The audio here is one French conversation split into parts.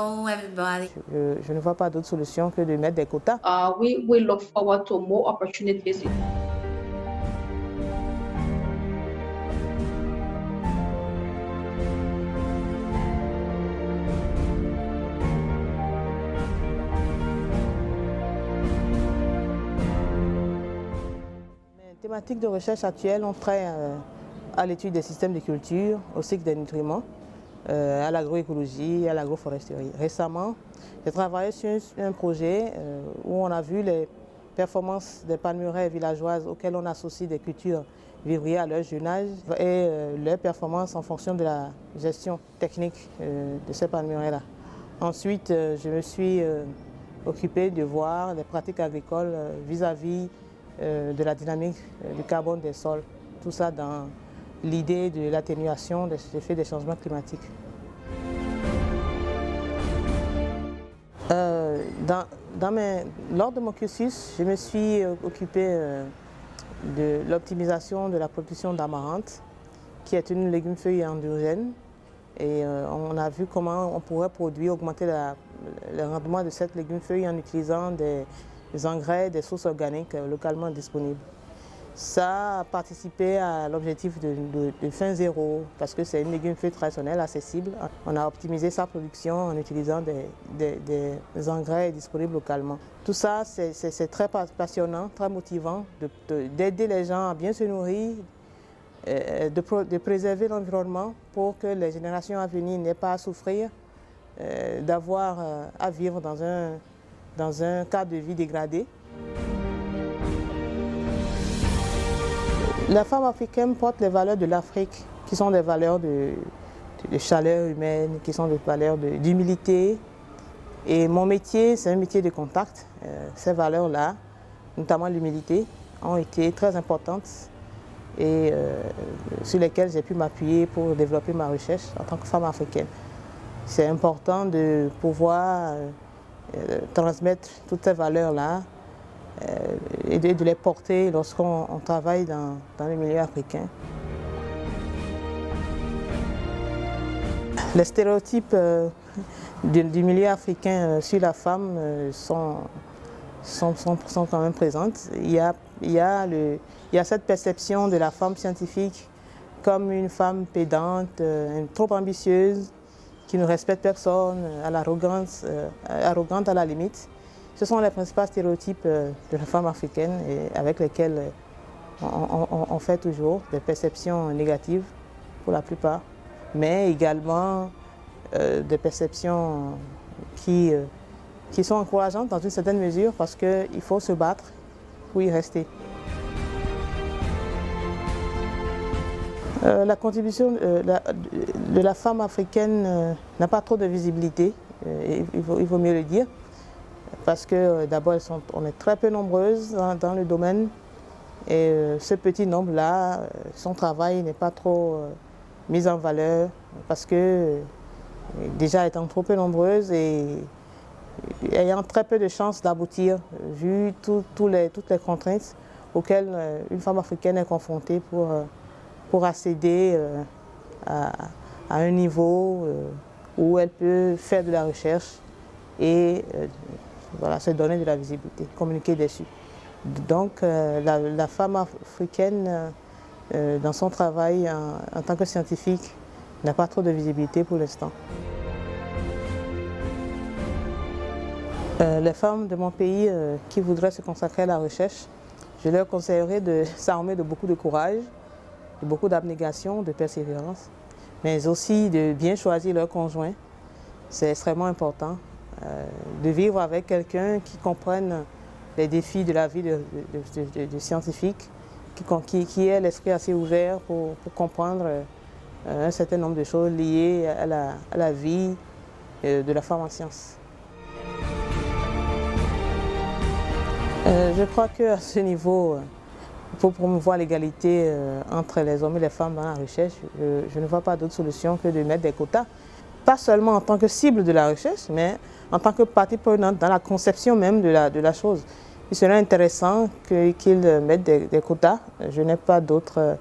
Hello, everybody. Je ne vois pas d'autre solution que de mettre des quotas. We look forward to more opportunities. Les thématiques de recherche actuelles ont trait à l'étude des systèmes de culture, au cycle des nutriments, à l'agroécologie, à l'agroforesterie. Récemment, j'ai travaillé sur un projet où on a vu les performances des palmeraie villageoises auxquelles on associe des cultures vivrières à leur jeune âge et leurs performances en fonction de la gestion technique de ces palmeraie-là. Ensuite, je me suis occupé de voir les pratiques agricoles vis-à-vis de la dynamique du carbone des sols. Tout ça dans l'idée de l'atténuation des effets des changements climatiques. Lors de mon cursus, je me suis occupé de l'optimisation de la production d'amarante, qui est une légume-feuille endogène. Et on a vu comment on pourrait augmenter le rendement de cette légume-feuille en utilisant des engrais, des sources organiques localement disponibles. Ça a participé à l'objectif de fin zéro, parce que c'est une légume-feuille traditionnelle, accessible. On a optimisé sa production en utilisant des engrais disponibles localement. Tout ça, c'est très passionnant, très motivant d'aider les gens à bien se nourrir, de préserver l'environnement pour que les générations à venir n'aient pas à souffrir, d'avoir à vivre dans un cadre de vie dégradé. La femme africaine porte les valeurs de l'Afrique, qui sont des valeurs de chaleur humaine, qui sont des valeurs d'humilité. Et mon métier, c'est un métier de contact. Ces valeurs-là, notamment l'humilité, ont été très importantes et sur lesquelles j'ai pu m'appuyer pour développer ma recherche en tant que femme africaine. C'est important de pouvoir transmettre toutes ces valeurs-là et de les porter lorsqu'on travaille dans le milieu africain. Les stéréotypes du milieu africain sur la femme sont quand même présentes. Il y a cette perception de la femme scientifique comme une femme pédante, trop ambitieuse, qui ne respecte personne, arrogante à la limite. Ce sont les principaux stéréotypes de la femme africaine et avec lesquels on fait toujours des perceptions négatives pour la plupart, mais également des perceptions qui sont encourageantes dans une certaine mesure parce qu'il faut se battre pour y rester. La contribution de la femme africaine n'a pas trop de visibilité, il vaut mieux le dire. Parce que d'abord, on est très peu nombreuses dans le domaine et ce petit nombre-là, son travail n'est pas trop mis en valeur parce que déjà étant trop peu nombreuses et ayant très peu de chances d'aboutir vu toutes les contraintes auxquelles une femme africaine est confrontée pour accéder à un niveau où elle peut faire de la recherche et voilà, se donner de la visibilité, communiquer dessus. Donc la femme africaine, dans son travail en tant que scientifique, n'a pas trop de visibilité pour l'instant. Les femmes de mon pays qui voudraient se consacrer à la recherche, je leur conseillerais de s'armer de beaucoup de courage, de beaucoup d'abnégation, de persévérance, mais aussi de bien choisir leur conjoint. C'est extrêmement important. De vivre avec quelqu'un qui comprenne les défis de la vie de scientifique, qui ait l'esprit assez ouvert pour comprendre un certain nombre de choses liées à la vie de la femme en sciences. Je crois qu'à ce niveau, pour promouvoir l'égalité entre les hommes et les femmes dans la recherche, je ne vois pas d'autre solution que de mettre des quotas. Pas seulement en tant que cible de la recherche, mais en tant que partie prenante dans la conception même de la chose. Il serait intéressant qu'ils mettent des quotas. Je n'ai pas d'autre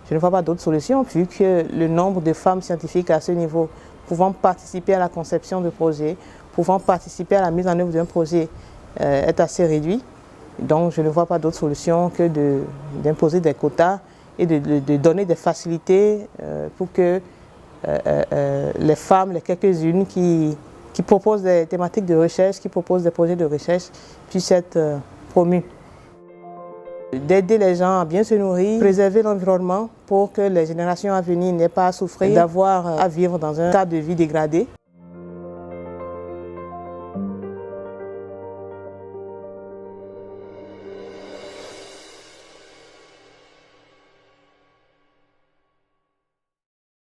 Je ne vois pas d'autre solution vu que le nombre de femmes scientifiques à ce niveau pouvant participer à la conception de projets, pouvant participer à la mise en œuvre d'un projet est assez réduit. Donc je ne vois pas d'autre solution que d'imposer des quotas et de donner des facilités pour que les femmes, les quelques-unes qui proposent des thématiques de recherche, qui proposent des projets de recherche, puissent être promues. D'aider les gens à bien se nourrir, préserver l'environnement pour que les générations à venir n'aient pas à souffrir d'avoir à vivre dans un cadre de vie dégradé.